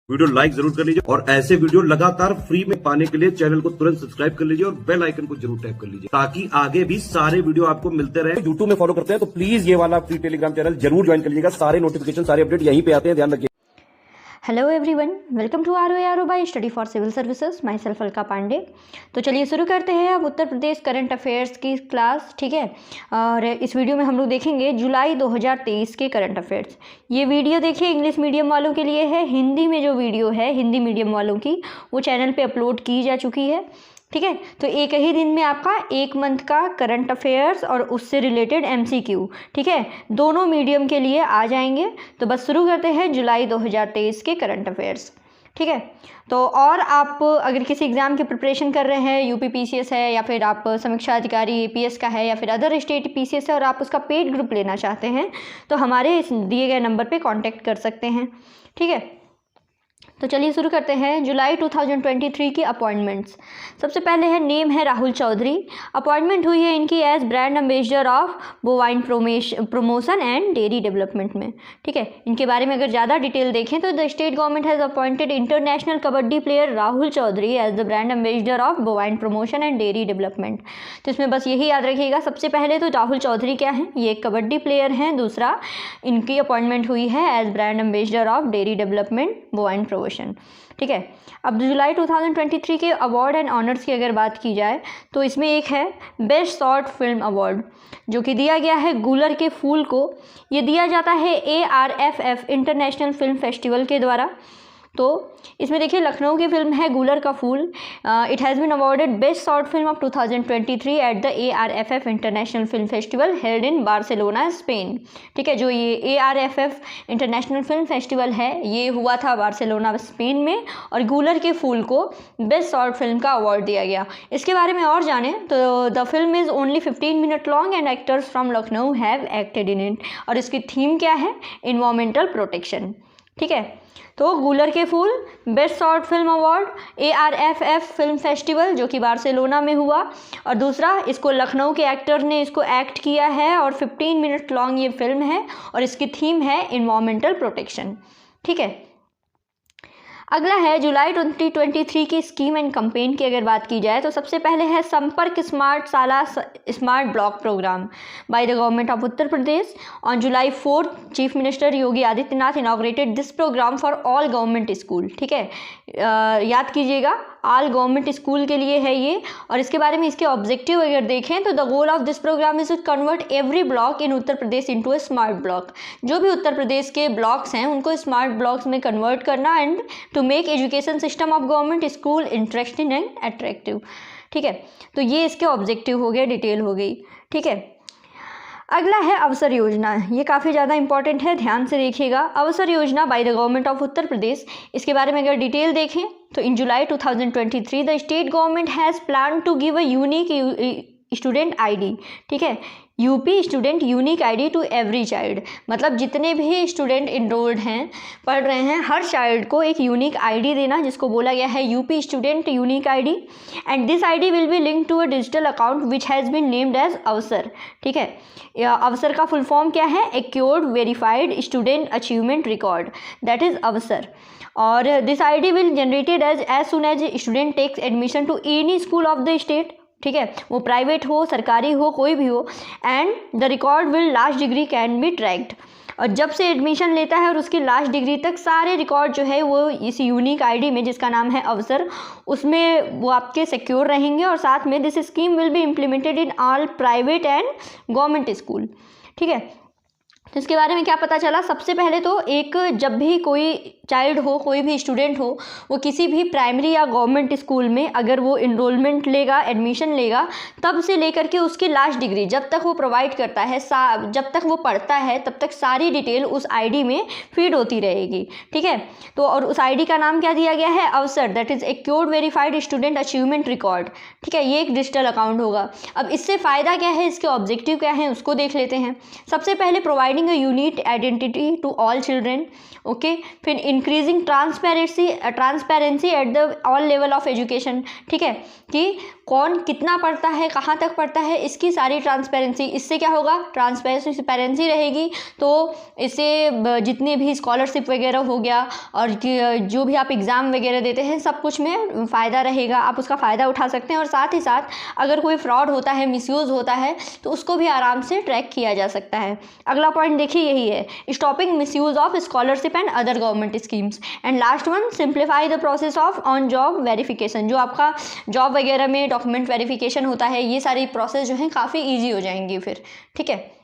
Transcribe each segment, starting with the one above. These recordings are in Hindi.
वीडियो लाइक जरूर कर लीजिए और ऐसे वीडियो लगातार फ्री में पाने के लिए चैनल को तुरंत सब्सक्राइब कर लीजिए और बेल आइकन को जरूर टैप कर लीजिए ताकि आगे भी सारे वीडियो आपको मिलते रहे। यूट्यूब में फॉलो करते हैं तो प्लीज ये वाला फ्री टेलीग्राम चैनल जरूर ज्वाइन कर लीजिएगा। सारे नोटिफिकेशन सारे अपडेट यहीं पे आते हैं, ध्यान रखिए। Hello everyone, welcome to ROARO by study for civil services, myself Alka Pandey. तो चलिए शुरू करते हैं अब उत्तर प्रदेश करंट अफेयर्स की क्लास, ठीक है। और इस वीडियो में हम लोग देखेंगे जुलाई 2023 के करंट अफेयर्स। ये वीडियो देखिए इंग्लिश मीडियम वालों के लिए है। हिंदी में जो वीडियो है हिंदी मीडियम वालों की वो चैनल पे अपलोड की जा चुकी है, ठीक है। तो एक ही दिन में आपका एक मंथ का करंट अफेयर्स और उससे रिलेटेड MCQ, ठीक है, दोनों मीडियम के लिए आ जाएंगे। तो बस शुरू करते हैं जुलाई 2023 के करंट अफेयर्स, ठीक है। तो और आप अगर किसी एग्ज़ाम की प्रिपरेशन कर रहे हैं, UP PCS है या फिर आप समीक्षा अधिकारी APS का है या फिर अदर स्टेट PCS है और आप उसका पेड ग्रुप लेना चाहते हैं तो हमारे इस दिए गए नंबर पे कांटेक्ट कर सकते हैं, ठीक है। तो चलिए शुरू करते हैं जुलाई 2023 की अपॉइंटमेंट्स। सबसे पहले है नेम है राहुल चौधरी। अपॉइंटमेंट हुई है इनकी as brand ambassador of bovine promotion and dairy development में, ठीक है। इनके बारे में अगर ज़्यादा डिटेल देखें तो the state government has appointed international kabaddi player Rahul Chaudhary as the brand ambassador of bovine promotion and dairy development. तो इसमें बस यही याद रखिएगा, सबसे पहले तो राहुल चौधरी क्या हैं, ये एक कबड्डी प्लेयर हैं। दूसरा, इनकी अपॉइंटमेंट हुई है as brand ambassador of dairy development bovine promotion, ठीक है। अब जुलाई 2023 के अवार्ड एंड ऑनर्स की अगर बात की जाए तो इसमें एक है बेस्ट शॉर्ट फिल्म अवार्ड जो कि दिया गया है गुलर के फूल को। ये दिया जाता है ARFF इंटरनेशनल फिल्म फेस्टिवल के द्वारा। तो इसमें देखिए लखनऊ की फिल्म है Gular ka phool. It has been awarded best short film of 2023 at the ARFF international film festival held in Barcelona Spain, ठीक है। जो ये ARFF इंटरनेशनल फिल्म फेस्टिवल है ये हुआ था बार्सिलोना स्पेन में और गुलर के फूल को बेस्ट शॉर्ट फिल्म का अवार्ड दिया गया। इसके बारे में और जानें तो the film is only 15 minute long and actors from Lucknow have acted in it. और इसकी थीम क्या है, इन्वायरमेंटल प्रोटेक्शन, ठीक है। तो Gular ke phool best short film award ARFF film festival जो कि बार्सिलोना में हुआ और दूसरा इसको लखनऊ के एक्टर ने इसको एक्ट किया है और 15 मिनट लॉन्ग ये फिल्म है और इसकी थीम है इन्वायरमेंटल प्रोटेक्शन, ठीक है। अगला है जुलाई 2023 की स्कीम एंड कैंपेन की अगर बात की जाए तो सबसे पहले है Sampark smart Shala smart block programme by the government of Uttar Pradesh. On July 4 chief minister Yogi Adityanath inaugurated this programme for all government school, ठीक है। याद कीजिएगा ऑल गवर्नमेंट स्कूल के लिए है ये। और इसके बारे में इसके ऑब्जेक्टिव अगर देखें तो the goal of this programme is to convert every block in Uttar Pradesh into a smart block. जो भी उत्तर प्रदेश के ब्लॉक्स हैं उनको स्मार्ट ब्लॉक्स में कन्वर्ट करना and to make education system of government school interesting and attractive, ठीक है। तो ये इसके ऑब्जेक्टिव हो गए, डिटेल हो गई, ठीक है। अगला है अवसर योजना। ये काफ़ी ज़्यादा इंपॉर्टेंट है, ध्यान से देखिएगा। Avsar Yojana by the government of Uttar Pradesh, इसके बारे में अगर डिटेल देखें तो in July 2023 the state government has plan to give a unique student ID, ठीक है। UP student unique ID to every child, मतलब जितने भी स्टूडेंट इनरोल्ड हैं, पढ़ रहे हैं, हर चाइल्ड को एक यूनिक ID देना जिसको बोला गया है UP student unique ID। And this ID will be link to a digital account which has been named as Avsar, ठीक है। अवसर का फुल फॉर्म क्या है, assured verified student achievement record, that is Avsar. और this ID will generated as soon as student takes admission to any school of the state, ठीक है, वो प्राइवेट हो सरकारी हो कोई भी हो। And the record will last degree can be tracked, और जब से एडमिशन लेता है और उसकी लास्ट डिग्री तक सारे रिकॉर्ड जो है वो इस यूनिक ID में जिसका नाम है अवसर उसमें वो आपके सिक्योर रहेंगे। और साथ में this scheme will be implemented in all private and government school, ठीक है। तो इसके बारे में क्या पता चला, सबसे पहले तो एक जब भी कोई चाइल्ड हो कोई भी स्टूडेंट हो वो किसी भी प्राइमरी या गवर्नमेंट स्कूल में अगर वो इनरोलमेंट लेगा एडमिशन लेगा तब से लेकर के उसकी लास्ट डिग्री जब तक वो प्रोवाइड करता है जब तक वो पढ़ता है तब तक सारी डिटेल उस ID में फीड होती रहेगी, ठीक है। तो और उस ID का नाम क्या दिया गया है, Avsar, that is assured verified student achievement record, ठीक है। ये एक डिजिटल अकाउंट होगा। अब इससे फ़ायदा क्या है, इसके ऑब्जेक्टिव क्या है उसको देख लेते हैं। सबसे पहले providing providing a unique identity to all children, okay. फिर increasing transparency at the all level of education, ठीक है, कि कौन कितना पढ़ता है, कहाँ तक पढ़ता है, इसकी सारी ट्रांसपेरेंसी। इससे क्या होगा, ट्रांसपेरेंसी रहेगी तो इससे जितने भी स्कॉलरशिप वगैरह हो गया और जो भी आप एग्ज़ाम वगैरह देते हैं सब कुछ में फ़ायदा रहेगा, आप उसका फ़ायदा उठा सकते हैं। और साथ ही साथ अगर कोई फ्रॉड होता है, मिसयूज़ होता है तो उसको भी आराम से ट्रैक किया जा सकता है। अगला पॉइंट देखिए यही है, stopping misuse of scholarship and other government schemes. And last one, simplify the process of on job verification. जो आपका जॉब वगैरह में डॉक्यूमेंट वेरिफिकेशन होता है, ये सारी प्रोसेस जो है काफ़ी ईजी हो जाएंगी फिर, ठीक है।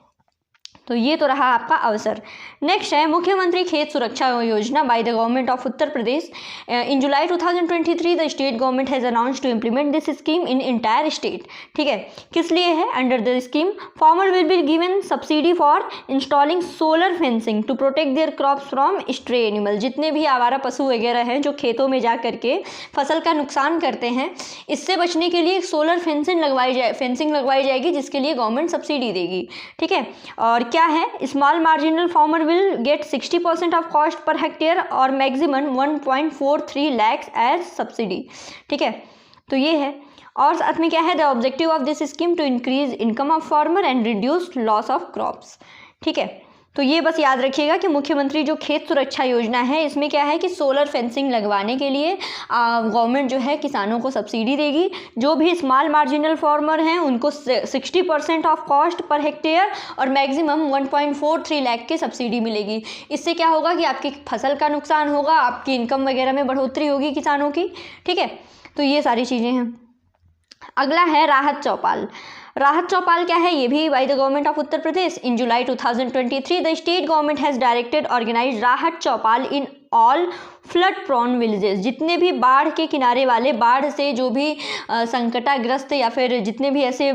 तो ये तो रहा आपका अवसर। नेक्स्ट है मुख्यमंत्री Khet Suraksha Yojana by the government of Uttar Pradesh. In July 2023 the state government has announced to implement this scheme in entire state, ठीक है। किस लिए है, under the scheme farmer will be given subsidy for installing solar fencing to protect their crops from stray animal. जितने भी आवारा पशु वगैरह हैं जो खेतों में जा करके फसल का नुकसान करते हैं, इससे बचने के लिए सोलर फेंसिंग लगवाई जाएगी, जिसके लिए गवर्नमेंट सब्सिडी देगी, ठीक है। और क्या है, small marginal farmer will get 60% of cost per hectare और मैक्सिमम 1.43 लाख एज सब्सिडी, ठीक है। तो ये है। और साथ में क्या है, the objective of this scheme to increase income of farmer and reduce loss of crops, ठीक है। तो ये बस याद रखिएगा कि मुख्यमंत्री जो खेत सुरक्षा योजना है, इसमें क्या है कि सोलर फेंसिंग लगवाने के लिए गवर्नमेंट जो है किसानों को सब्सिडी देगी। जो भी स्मॉल मार्जिनल फार्मर हैं उनको 60% ऑफ कॉस्ट पर हेक्टेयर और मैक्सिमम 1.43 लाख की सब्सिडी मिलेगी। इससे क्या होगा कि आपकी फसल का नुकसान होगा, आपकी इनकम वगैरह में बढ़ोतरी होगी किसानों की, ठीक है। तो ये सारी चीज़ें हैं। अगला है राहत चौपाल। राहत चौपाल क्या है, ये भी by the government of Uttar Pradesh. In July 2023 the state government has directed organise Rahat Chaupal in all flood prone villages. जितने भी बाढ़ के किनारे वाले, बाढ़ से जो भी संकटाग्रस्त या फिर जितने भी ऐसे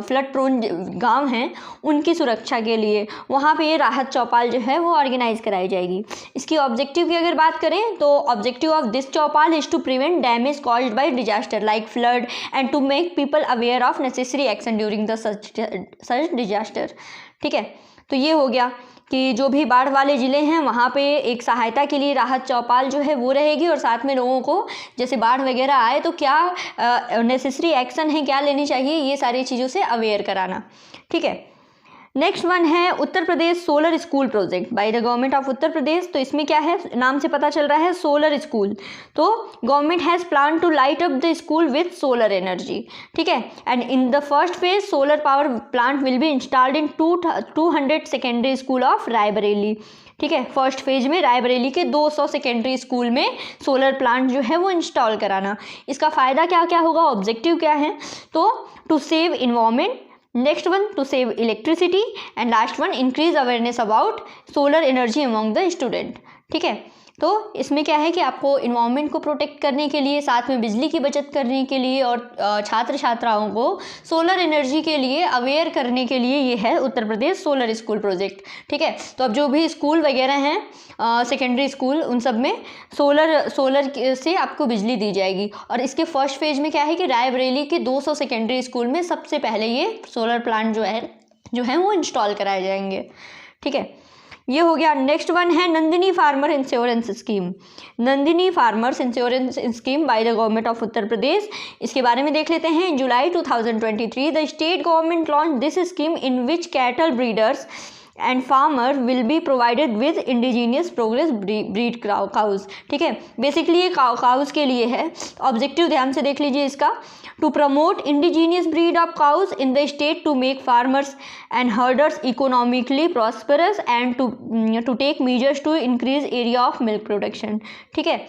फ्लड प्रोन गांव हैं, उनकी सुरक्षा के लिए वहाँ पे ये राहत चौपाल जो है वो ऑर्गेनाइज कराई जाएगी। इसकी ऑब्जेक्टिव की अगर बात करें तो objective of this chaupal is to prevent damage caused by disaster like flood and to make people aware of necessary action during the such disaster, ठीक है। तो ये हो गया कि जो भी बाढ़ वाले ज़िले हैं वहाँ पे एक सहायता के लिए राहत चौपाल जो है वो रहेगी, और साथ में लोगों को जैसे बाढ़ वगैरह आए तो क्या नेसेसरी एक्शन है, क्या लेनी चाहिए, ये सारी चीज़ों से अवेयर कराना, ठीक है। नेक्स्ट वन है Uttar Pradesh solar school project by the government of Uttar Pradesh. तो इसमें क्या है, नाम से पता चल रहा है सोलर स्कूल। तो government has plan to light up the school with solar energy, ठीक है। And in the first phase solar power plant will be installed in 200 secondary school of Raebareli, ठीक है। फर्स्ट फेज में रायबरेली के 200 सेकेंडरी स्कूल में सोलर प्लांट जो है वो इंस्टॉल कराना। इसका फ़ायदा क्या क्या होगा, ऑब्जेक्टिव क्या है, तो to save environment, next one to save electricity, and last one increase awareness about solar energy among the student, ठीक है। तो इसमें क्या है कि आपको इन्वायरमेंट को प्रोटेक्ट करने के लिए, साथ में बिजली की बचत करने के लिए और छात्र छात्राओं को सोलर एनर्जी के लिए अवेयर करने के लिए ये है Uttar Pradesh solar school project, ठीक है। तो अब जो भी स्कूल वगैरह हैं सेकेंडरी स्कूल, उन सब में सोलर से आपको बिजली दी जाएगी। और इसके फर्स्ट फेज में क्या है कि रायबरेली के 200 सेकेंडरी स्कूल में सबसे पहले ये सोलर प्लांट जो है वो इंस्टॉल कराए जाएंगे, ठीक है। ये हो गया। नेक्स्ट वन है Nandini farmer insurance scheme. Nandini farmers insurance scheme by the government of Uttar Pradesh. इसके बारे में देख लेते हैं। In July 2023 the state government launch this scheme in which cattle breeders and farmer will be provided with indigenous progress breed cows, ठीक है। बेसिकली ये काउज के लिए है। ऑब्जेक्टिव ध्यान से देख लीजिए इसका, to promote indigenous breed of cows in the state to make farmers and herders economically prosperous and to take measures to increase area of milk production, ठीक है।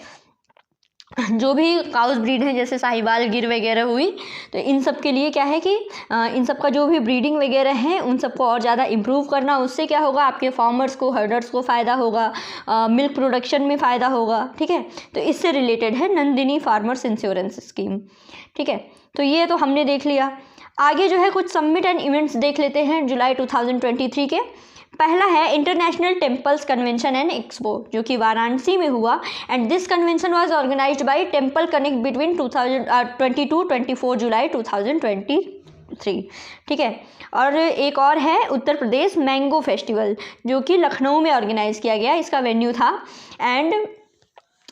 जो भी काउस ब्रीड है जैसे साहिवाल, गिर वगैरह हुई, तो इन सब के लिए क्या है कि इन सब का जो भी ब्रीडिंग वगैरह है उन सबको और ज़्यादा इम्प्रूव करना। उससे क्या होगा, आपके फार्मर्स को, हर्डर्स को फ़ायदा होगा, मिल्क प्रोडक्शन में फ़ायदा होगा, ठीक है। तो इससे रिलेटेड है नंदिनी फार्मर्स इंश्योरेंस स्कीम, ठीक है। तो ये तो हमने देख लिया। आगे जो है कुछ समिट एंड इवेंट्स देख लेते हैं जुलाई 2023 के। पहला है international temples convention and expo, जो कि वाराणसी में हुआ। And this convention was organised by temple connect between 22-24 July 2023, 2003, ठीक है। और एक और है उत्तर प्रदेश मैंगो फेस्टिवल, जो कि लखनऊ में ऑर्गेनाइज किया गया, इसका वेन्यू था। And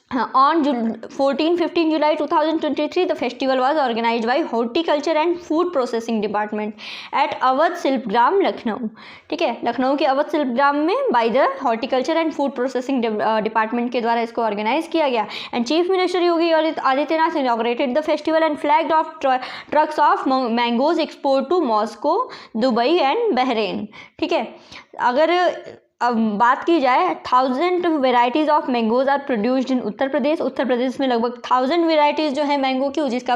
on 14-15 July 2023 the festival was organized by Horticulture and Food Processing Department at Awadh Shilpgram Lucknow, ठीक है। लखनऊ के अवध शिल्पग्राम में by the horticulture and food processing department के द्वारा इसको ऑर्गेनाइज किया गया। And chief minister Yogi Adityanath inaugurated the festival and flagged off trucks of mangoes export to Moscow, Dubai and Bahrain, ठीक है। अगर अब बात की जाए 1000 varieties of mangoes are produced in Uttar Pradesh. Uttar Pradesh में लगभग 1000 वेराइटीज़ जो है मैंगो की, जिसका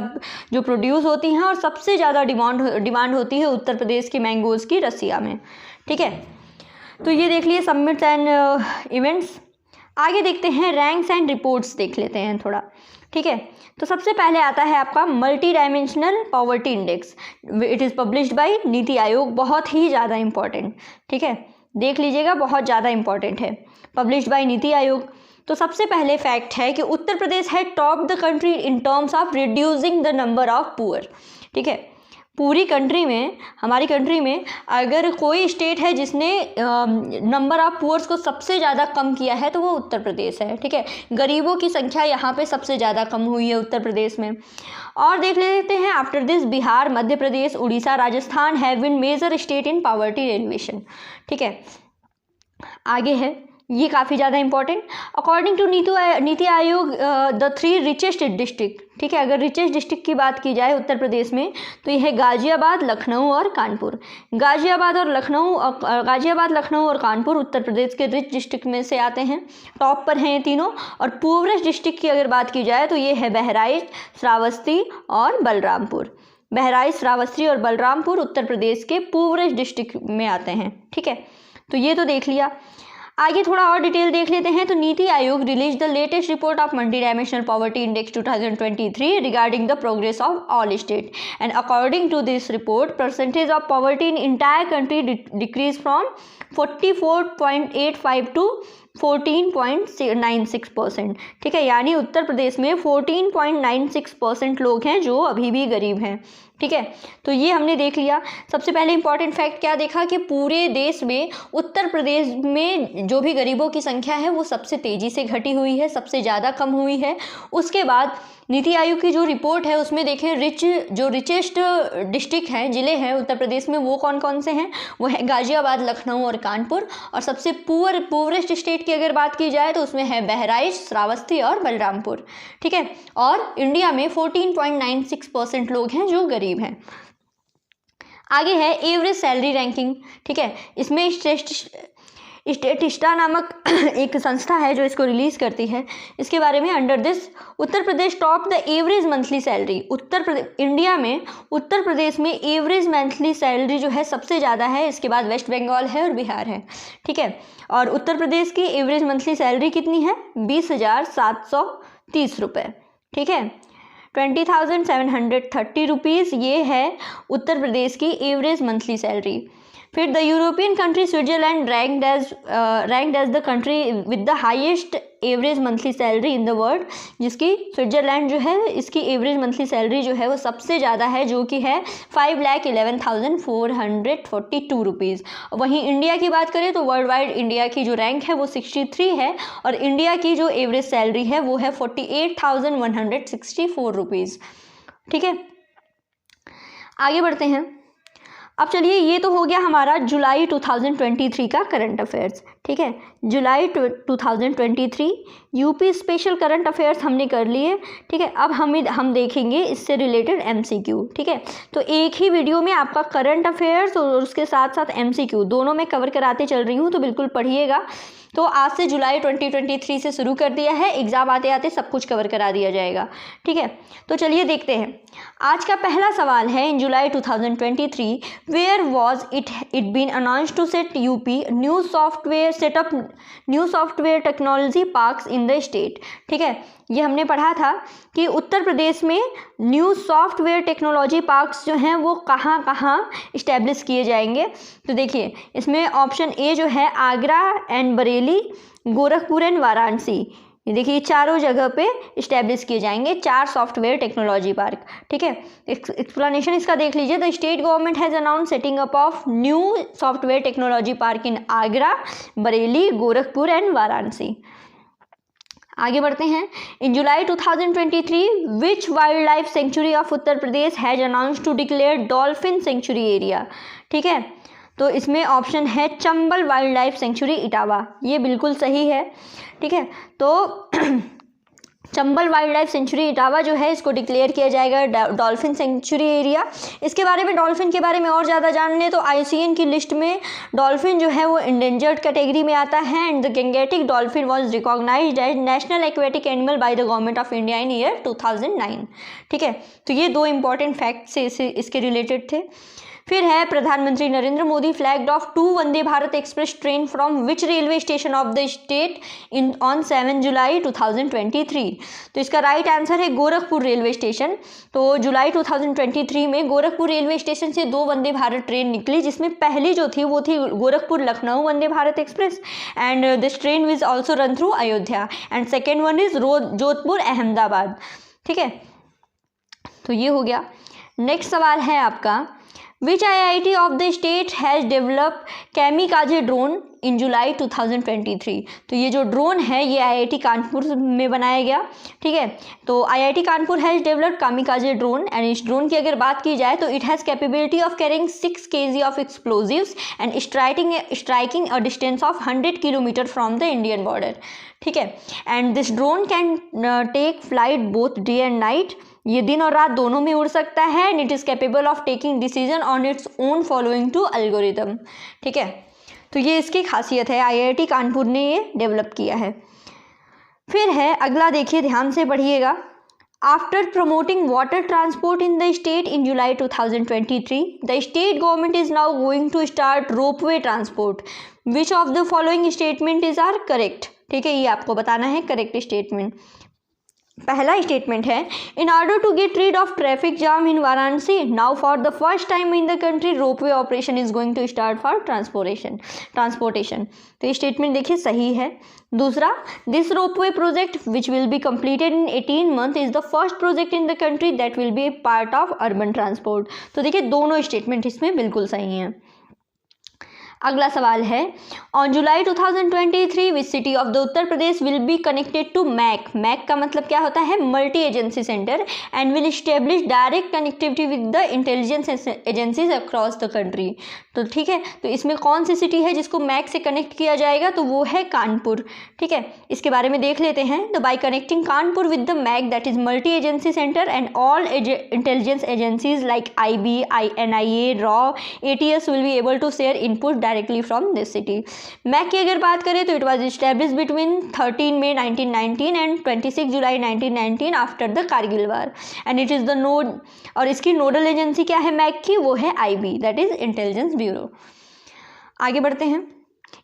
जो प्रोड्यूस होती हैं, और सबसे ज़्यादा डिमांड होती है उत्तर प्रदेश के मैंगोज़ की रसिया में, ठीक है। तो ये देख लिए समिट्स एंड इवेंट्स। आगे देखते हैं रैंक्स एंड रिपोर्ट्स, देख लेते हैं थोड़ा, ठीक है। तो सबसे पहले आता है आपका multi dimensional poverty index. It is published by NITI Aayog, बहुत ही ज़्यादा इंपॉर्टेंट, ठीक है, देख लीजिएगा, बहुत ज़्यादा इंपॉर्टेंट है, पब्लिश्ड बाय नीति आयोग। तो सबसे पहले फैक्ट है कि उत्तर प्रदेश है top the country in terms of reducing the number of poor, ठीक है। पूरी कंट्री में, हमारी कंट्री में अगर कोई स्टेट है जिसने नंबर ऑफ पुअर्स को सबसे ज़्यादा कम किया है तो वो उत्तर प्रदेश है, ठीक है। गरीबों की संख्या यहाँ पे सबसे ज़्यादा कम हुई है उत्तर प्रदेश में। और देख लेते हैं after this Bihar, Madhya Pradesh, Orissa, Rajasthan have been major state in poverty alleviation, ठीक है। आगे है, ये काफ़ी ज़्यादा important, according to NITI Aayog the 3 richest district, ठीक है। अगर रिचेस्ट डिस्ट्रिक्ट की बात की जाए उत्तर प्रदेश में तो यह है गाजियाबाद, लखनऊ और कानपुर। गाजियाबाद, लखनऊ और कानपुर उत्तर प्रदेश के रिच डिस्ट्रिक्ट में से आते हैं, टॉप पर हैं ये तीनों। और पूर्वेस्ट डिस्ट्रिक्ट की अगर बात की जाए तो ये है बहराइच, श्रावस्ती और बलरामपुर। बहराइच, श्रावस्ती और बलरामपुर उत्तर प्रदेश के पूर्वेस्ट डिस्ट्रिक्ट में आते हैं, ठीक है। तो ये तो देख लिया। आगे थोड़ा और डिटेल देख लेते हैं। तो NITI Aayog release the latest report of multi dimensional poverty index 2023 regarding the progress of all state, and according to this report percentage of poverty in entire country decrease from 44.85 to 14.96%, ठीक है। यानी उत्तर प्रदेश में 14.96% लोग हैं जो अभी भी गरीब हैं, ठीक है। तो ये हमने देख लिया। सबसे पहले इंपॉर्टेंट फैक्ट क्या देखा कि पूरे देश में उत्तर प्रदेश में जो भी गरीबों की संख्या है वो सबसे तेज़ी से घटी हुई है, सबसे ज़्यादा कम हुई है। उसके बाद नीति आयोग की जो रिपोर्ट है उसमें देखें रिचेस्ट डिस्ट्रिक्ट हैं, ज़िले हैं उत्तर प्रदेश में, वो कौन कौन से हैं, वो है गाजियाबाद, लखनऊ और कानपुर। और सबसे पूरेस्ट स्टेट की अगर बात की जाए तो उसमें है बहराइच, श्रावस्ती और बलरामपुर, ठीक है। और इंडिया में 14.96% लोग हैं जो गरीब हैं। आगे है एवरेज सैलरी रैंकिंग, ठीक है। इसमें स्टेटिस्टा नामक एक संस्था है जो इसको रिलीज़ करती है। इसके बारे में under this Uttar Pradesh top the average monthly salary. India में उत्तर प्रदेश में एवरेज मंथली सैलरी जो है सबसे ज़्यादा है, इसके बाद वेस्ट बंगाल है और बिहार है, ठीक है। और उत्तर प्रदेश की एवरेज मंथली सैलरी कितनी है? 20,730 रुपये, ठीक है। 20,730 रुपीज़ ये है उत्तर प्रदेश की एवरेज मंथली सैलरी। फिर the European country Switzerland ranked as the country with the highest average monthly salary in the world, जिसकी स्विट्जरलैंड जो है इसकी एवरेज मंथली सैलरी जो है वो सबसे ज़्यादा है, जो कि है 5,11,442 रुपीज़। वहीं इंडिया की बात करें तो वर्ल्ड वाइड इंडिया की जो रैंक है वो 63 है, और इंडिया की जो एवरेज सैलरी है वो है 48,164 रुपीज़, ठीक है। आगे बढ़ते हैं। अब चलिए, ये तो हो गया हमारा जुलाई 2023 का करंट अफेयर्स, ठीक है। July 2023 UP special current affairs हमने कर लिए, ठीक है। अब हम देखेंगे इससे रिलेटेड एमसीक्यू, ठीक है। तो एक ही वीडियो में आपका करंट अफेयर्स और उसके साथ साथ एमसीक्यू दोनों में कवर कराते चल रही हूँ, तो बिल्कुल पढ़िएगा। तो आज से जुलाई 2023 से शुरू कर दिया है, एग्ज़ाम आते आते सब कुछ कवर करा दिया जाएगा, ठीक है। तो चलिए देखते हैं। आज का पहला सवाल है, in July 2023 where was it been announced to set up new software technology parks in the state, ठीक है। ये हमने पढ़ा था कि उत्तर प्रदेश में न्यू सॉफ्टवेयर टेक्नोलॉजी पार्क्स जो हैं वो कहाँ कहाँ इस्टेब्लिश किए जाएंगे। तो देखिए, इसमें ऑप्शन ए जो है आगरा एंड बरेली, गोरखपुर एंड वाराणसी, ये देखिए चारों जगह पे इस्टेब्लिश किए जाएंगे 4 सॉफ्टवेयर टेक्नोलॉजी पार्क, ठीक है। एक्सप्लेनेशन इसका देख लीजिए। The state government has announce setting up of new software technology park in Agra, Bareilly, Gorakhpur and Varanasi. आगे बढ़ते हैं। In July 2023 which wild life sanctuary of Uttar Pradesh has announce to declare dolphin sanctuary area, ठीक है। तो इसमें ऑप्शन है Chambal wild life sanctuary Etawah, ये बिल्कुल सही है, ठीक है। तो Chambal wild life sanctuary Etawah जो है इसको डिक्लेयर किया जाएगा डॉल्फिन सेंचुरी एरिया। इसके बारे में, डॉल्फिन के बारे में और ज़्यादा जानने तो IUCN की लिस्ट में डॉल्फिन जो है वो इंडेंजर्ड कैटेगरी में आता है and the Gangetic dolphin was recognised as national aquatic animal by the government of India in year 2009, ठीक है। तो ये 2 इंपॉर्टेंट फैक्ट्स इसके रिलेटेड थे। फिर है प्रधानमंत्री Narendra Modi flagged of 2 Vande Bharat express train from which railway station of the state in on 7 जुलाई 2023। तो इसका राइट आंसर है गोरखपुर रेलवे स्टेशन। तो जुलाई 2023 में गोरखपुर रेलवे स्टेशन से 2 वंदे भारत ट्रेन निकली, जिसमें पहली जो थी वो थी Gorakhpur Lucknow Vande Bharat express and this train will also run through Ayodhya and second one is Jodhpur Ahmedabad, ठीक है। तो ये हो गया। नेक्स्ट सवाल है आपका, Which IIT of the state has developed kamikaze drone in July 2023? तो ये जो ड्रोन है ये IIT कानपुर में बनाया गया, ठीक है। तो IIT Kanpur has developed kamikaze drone and इस ड्रोन की अगर बात की जाए तो it has capability of carrying 6 kg of explosives and striking a distance of 100 kilometre from the Indian border, ठीक है। And this drone can take flight both day and night, ये दिन और रात दोनों में उड़ सकता है and it is capable of taking decision on its own following to algorithm, ठीक है। तो ये इसकी खासियत है, IIT कानपुर ने ये डेवलप किया है। फिर है अगला, देखिए ध्यान से पढ़िएगा। After promoting water transport in the state in July 2023 the state government is now going to start ropeway transport, which of the following statement is are correct, ठीक है। ये आपको बताना है करेक्ट स्टेटमेंट। पहला स्टेटमेंट है, in order to get rid of traffic jam in Varanasi now for the first time in the country ropeway operation is going to start for transportation. तो ये स्टेटमेंट देखिए सही है। दूसरा, this ropeway project which will be completed in 18 month is the first project in the country that will be part of urban transport. तो देखिए दोनों स्टेटमेंट इसमें बिल्कुल सही हैं। अगला सवाल है, on July 2023 which city of the Uttar Pradesh will be connected to MAC. MAC का मतलब क्या होता है, multi agency centre, and will establish direct connectivity with the intelligence agencies across the country. तो ठीक है, तो इसमें कौन सी सिटी है जिसको मैक से कनेक्ट किया जाएगा, तो वो है कानपुर, ठीक है। इसके बारे में देख लेते हैं। तो by connecting Kanpur with the MAC that is multi agency centre and all intelligence agencies like IB, NIA, RAW, ATS will be able to share input directly from this city. MAC की अगर बात करें तो it was established between 13 May 1919 and 26 July 1919 after the Kargil war and it is the node, और इसकी नोडल एजेंसी क्या है मैक की, वो है IB that is intelligence bureau. आगे बढ़ते हैं।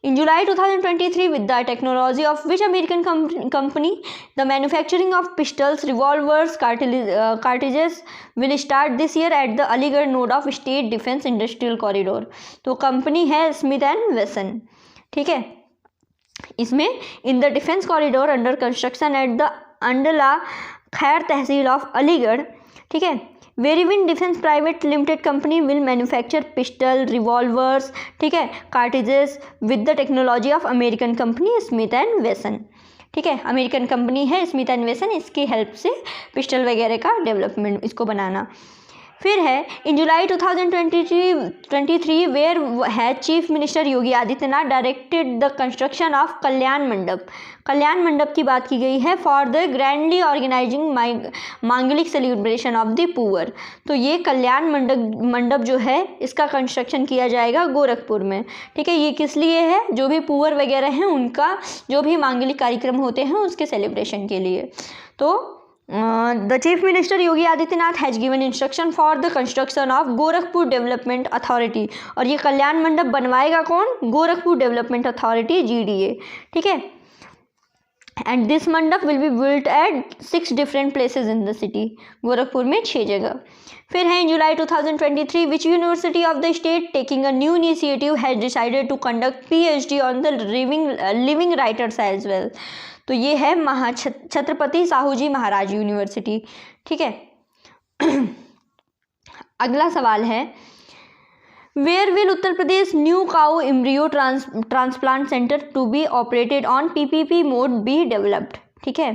In July 2023, with the technology of which American company, the manufacturing of pistols, revolvers, cartridges will start this year at the Aligarh node of State Defense Industrial Corridor। तो कंपनी है स्मिथ एंड वेसन, ठीक है। इसमें in the defence corridor under construction at the Andla Khair tehsil of Aligarh, ठीक है। Verivin defence private limited company will manufacture pistol, revolvers, ठीक है, cartridges with the technology of American company Smith and Wesson, ठीक है। अमेरिकन कंपनी है स्मिथ एंड वेसन, इसकी हेल्प से पिस्टल वगैरह का डेवलपमेंट, इसको बनाना। फिर है इन जुलाई 2023 वेयर है chief minister Yogi Adityanath directed the construction of Kalyan Mandap. Kalyan Mandap की बात की गई है for the grandly organising manglik celebration of the poor. तो ये कल्याण मंडप जो है इसका कंस्ट्रक्शन किया जाएगा गोरखपुर में, ठीक है। ये किस लिए है, जो भी पुअर वगैरह हैं उनका जो भी मांगलिक कार्यक्रम होते हैं उसके सेलिब्रेशन के लिए। तो the Chief Minister Yogi Adityanath has given instruction for the construction of Gorakhpur development authority, और ये कल्याण मंडप बनवाएगा कौन, गोरखपुर डेवलपमेंट अथॉरिटी GDA, ठीक है। And this mandap will be built at 6 different places in the city, Gorakhpur में 6 जगह। फिर है in July 2023 which university of the state taking a new initiative has decided to conduct PhD on the living writers as well. तो ये है छत्रपति साहू जी महाराज यूनिवर्सिटी। ठीक है। अगला सवाल है, where will Uttar Pradesh new cow embryo transplant centre to be operated on PPP mode be developed. ठीक है,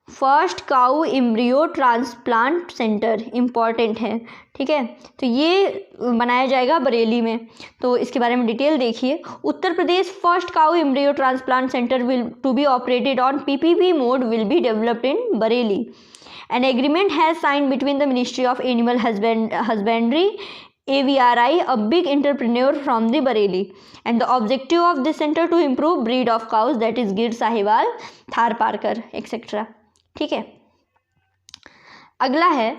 first cow embryo transplant centre important है। ठीक है, तो ये बनाया जाएगा बरेली में। तो इसके बारे में डिटेल देखिए। Uttar Pradesh first cow embryo transplant centre will to be operated on PPP mode will be developed in Bareilly. An agreement has signed between the Ministry of Animal Husbandry, AVRI, a big entrepreneur from the Bareilly, and the objective of this center to improve breed of cows, that is Gir Sahiwal, Thar Parkar, etc. ठीक है। अगला है,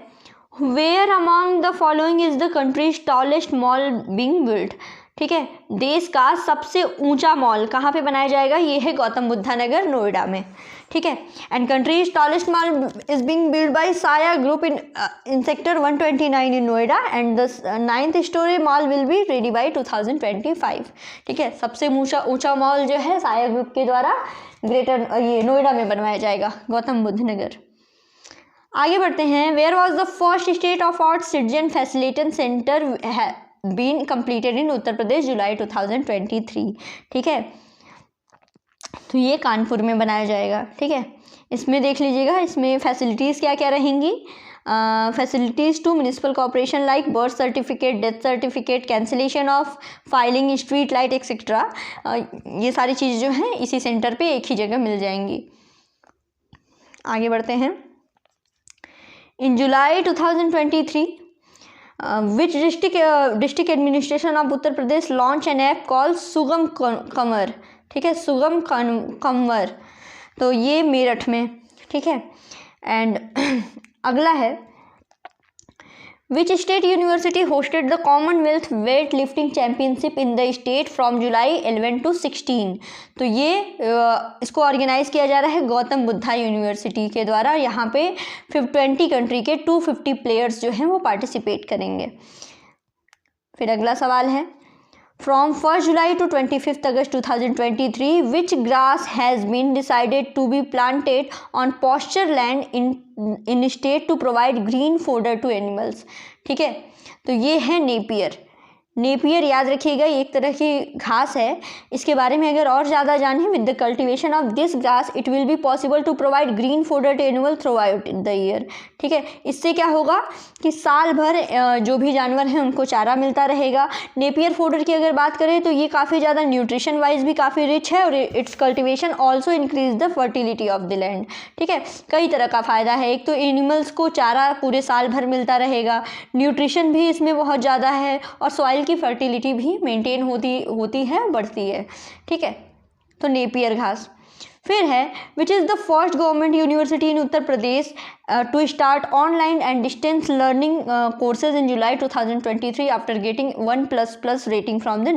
where among the following is the country's tallest mall being built? ठीक है, देश का सबसे ऊंचा मॉल कहाँ पे बनाया जाएगा? ये है गौतम बुद्धा नगर, नोएडा में। ठीक है, and country's tallest mall is being build by Saya group in sector 129 in Noida, and the 9th storey mall will be ready by 2025। ठीक है, सबसे ऊंचा मॉल जो है साया ग्रुप के द्वारा ग्रेटर ये नोएडा में बनवाया जाएगा, गौतम बुद्ध नगर। आगे बढ़ते हैं। Where was the first state of art citizen facilitation centre been completed in Uttar Pradesh, July 2023। ठीक है, तो ये कानपुर में बनाया जाएगा। ठीक है, इसमें देख लीजिएगा, इसमें फैसिलिटीज़ क्या क्या रहेंगी। Facilities to municipal corporation like birth certificate, death certificate, cancellation of filing, street light etcetera, ये सारी चीज़ जो हैं इसी सेंटर पे एक ही जगह मिल जाएंगी। आगे बढ़ते हैं। In July 2023 which district administration of Uttar Pradesh launch an app called सुगम कंवर। ठीक है, सुगम कंवर, तो ये मेरठ में। ठीक है, एंड अगला है, which state university hosted the Commonwealth weight lifting championship in the state from July 11 to 16। तो ये इसको ऑर्गेनाइज किया जा रहा है गौतम बुद्धा यूनिवर्सिटी के द्वारा। यहाँ पे 20 कंट्री के 250 प्लेयर्स जो हैं वो पार्टिसिपेट करेंगे। फिर अगला सवाल है, from 1 July to 25 August 2023 which grass has been decided to be planted on pasture land in state to provide green fodder to animals. ठीक है, तो ये है नेपियर। नेपियर याद रखिएगा, ये एक तरह की घास है। इसके बारे में अगर और ज़्यादा जानें, with the cultivation of this grass it will be possible to provide green fodder to animal throughout the year. ठीक है, इससे क्या होगा कि साल भर जो भी जानवर हैं उनको चारा मिलता रहेगा। नेपियर फोडर की अगर बात करें तो ये काफ़ी ज़्यादा न्यूट्रिशन वाइज भी काफ़ी रिच है, और it's cultivation also increase the fertility of the land. ठीक है, कई तरह का फ़ायदा है। एक तो एनिमल्स को चारा पूरे साल भर मिलता रहेगा, न्यूट्रिशन भी इसमें बहुत ज़्यादा है, और सॉइल की फर्टिलिटी भी मेंटेन होती है, बढ़ती है। ठीक है, तो नेपियर घास। फिर है, which is the first government university in Uttar Pradesh to start online and distance learning courses in July 2023 after getting 1++ rating from the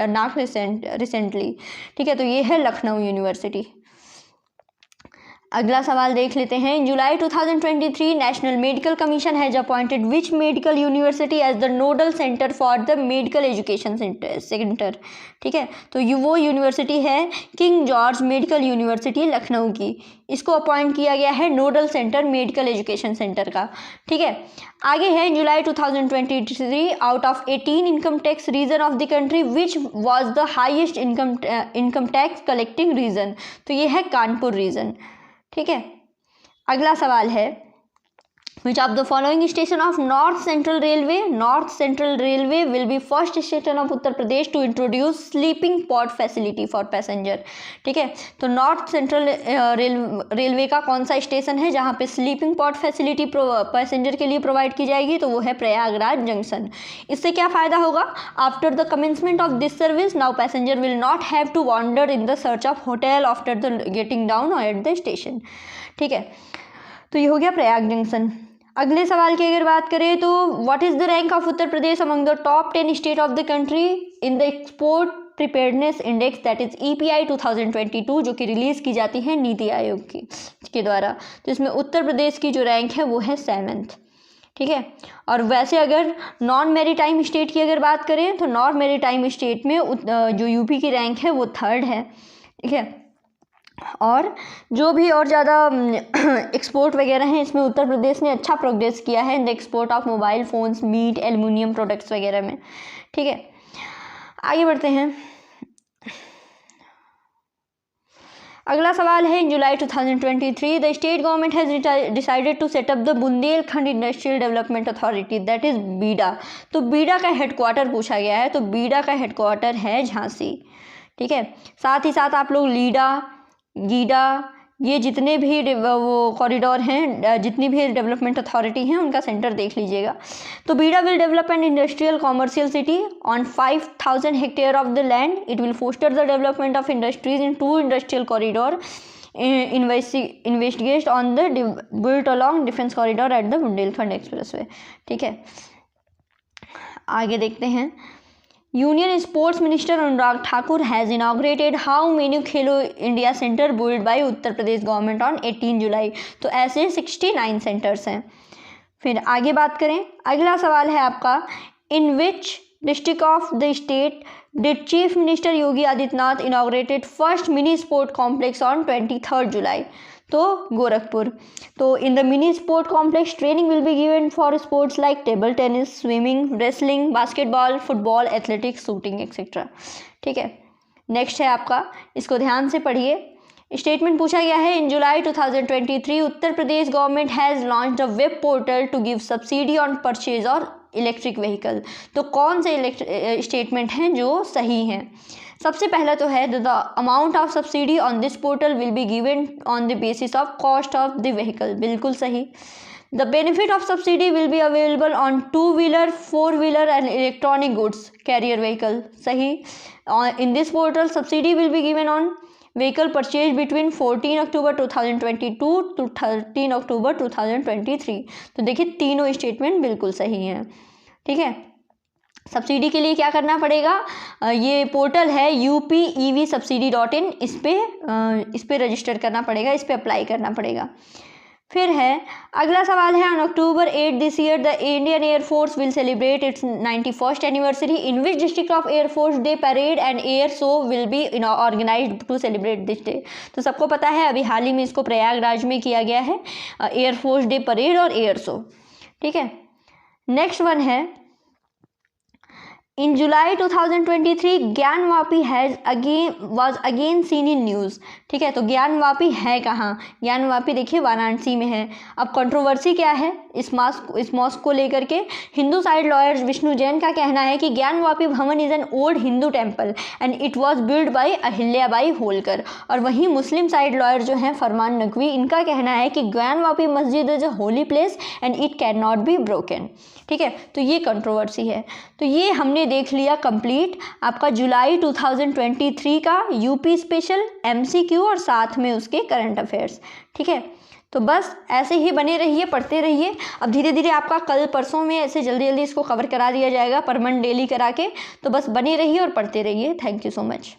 NAAC recently. ठीक है, तो ये है लखनऊ यूनिवर्सिटी। अगला सवाल देख लेते हैं। In July 2023 national medical commission has appointed which medical university as the nodal centre for the medical education centre. ठीक है, तो वो यूनिवर्सिटी है King George medical university Lucknow की। इसको अपॉइंट किया गया है nodal centre medical education centre का। ठीक है, आगे है July 2023 out of 18 income tax region of the country which was the highest income tax collecting reason. तो ये है कानपुर रीजन। ठीक है, अगला सवाल है, which of the following station of north central railway will be first station of Uttar Pradesh to introduce sleeping pod facility for passenger. ठीक है, तो नॉर्थ सेंट्रल रेलवे का कौन सा स्टेशन है जहाँ पे स्लीपिंग पॉड फैसिलिटी पैसेंजर के लिए प्रोवाइड की जाएगी? तो वो है प्रयागराज जंक्शन। इससे क्या फ़ायदा होगा? After the commencement of this service now passenger will not have to wander in the search of hotel after the getting down at the station. ठीक है, तो ये हो गया प्रयाग जंक्शन। अगले सवाल की अगर बात करें तो what is the rank of Uttar Pradesh among the top 10 state of the country in the export preparedness index, that is EPI 2022, जो कि रिलीज़ की जाती है नीति आयोग के द्वारा। तो इसमें उत्तर प्रदेश की जो रैंक है वो है 7th। ठीक है, और वैसे अगर नॉन मैरीटाइम स्टेट की अगर बात करें तो नॉन मैरीटाइम स्टेट में जो यूपी की रैंक है वो 3rd है। ठीक है, और जो भी और ज़्यादा एक्सपोर्ट वगैरह हैं, इसमें उत्तर प्रदेश ने अच्छा प्रोग्रेस किया है in the export of mobile phones, meat, aluminium products वगैरह में। ठीक है, आगे बढ़ते हैं। अगला सवाल है, in July 2023 the state government has decided to setup the Bundelkhand industrial development authority, that is BIDA. तो बीडा का हेडक्वार्टर पूछा गया है, तो बीडा का हेडक्वार्टर है झांसी। ठीक है, साथ ही साथ आप लोग लीडा, गीडा, ये जितने भी वो कॉरिडोर हैं, जितनी भी डेवलपमेंट अथॉरिटी हैं, उनका सेंटर देख लीजिएगा। तो BIDA will develop an industrial commercial city on 5000 hectare of the land. It will foster the development of industries in 2 industrial corridor investigate on the built along defence corridor at the Bundelkhand expressway. ठीक है, आगे देखते हैं। Union sports minister Anurag Thakur has inaugurated how many Khelo India centre build by Uttar Pradesh government on 18 July. तो ऐसे 69 सेंटर्स हैं। फिर आगे बात करें, अगला सवाल है आपका, in which district of the state did chief minister Yogi Adityanath inaugurated first mini sport complex on 23 July. तो गोरखपुर। तो in the mini sport complex training will be given for sports like table tennis, swimming, wrestling, basketball, football, athletics, shooting etcetera. ठीक है, नेक्स्ट है आपका, इसको ध्यान से पढ़िए। स्टेटमेंट पूछा गया है, in July 2023 Uttar Pradesh government has launched a web portal to give subsidy on purchase और इलेक्ट्रिक व्हीकल। तो कौन से स्टेटमेंट हैं जो सही हैं? सबसे पहला तो है, the amount of subsidy on this portal will be given on the basis of cost of the vehicle, बिल्कुल सही। The benefit of subsidy will be available on 2 wheeler, 4 wheeler and electronic goods carrier vehicle, सही। In this portal subsidy will be given on vehicle purchase between 14 October 2022 to 13 October 2023। तो देखिए तीनों स्टेटमेंट बिल्कुल सही हैं। ठीक है, सब्सिडी के लिए क्या करना पड़ेगा? ये पोर्टल है UPEVSubsidy.in, इस पे रजिस्टर करना पड़ेगा, इस पे अप्लाई करना पड़ेगा। फिर है अगला सवाल है, on October 8 this year the Indian air force will celebrate its 91st anniversary. In which district of air force day parade and air show will be organised to celebrate this day. तो सबको पता है अभी हाल ही में इसको प्रयागराज में किया गया है, एयरफोर्स डे परेड और एयर शो। ठीक है, नेक्स्ट वन है, in July 2023 Gyanvapi was again seen in news. ठीक है, तो ज्ञानवापी है कहाँ? ज्ञानवापी देखिए वाराणसी में है। अब कंट्रोवर्सी क्या है इस मॉस्क को लेकर के? हिंदू साइड लॉयर्स विष्णु जैन का कहना है कि ज्ञानवापी भवन is an old Hindu temple and it was build by Ahilyabai Holkar. और वहीं मुस्लिम साइड लॉयर जो हैं फरमान नकवी, इनका कहना है कि ज्ञानवापी मस्जिद is a holy place and it can not be broken. ठीक है, तो ये कंट्रोवर्सी है। तो ये हमने देख लिया कंप्लीट आपका जुलाई 2023 का यूपी स्पेशल, MCQ और साथ में उसके करंट अफेयर्स। ठीक है, तो बस ऐसे ही बने रहिए, पढ़ते रहिए। अब धीरे धीरे आपका कल परसों में ऐसे जल्दी जल्दी इसको कवर करा दिया जाएगा परमानेंट डेली करा के। तो बस बने रहिए और पढ़ते रहिए। Thank you so much.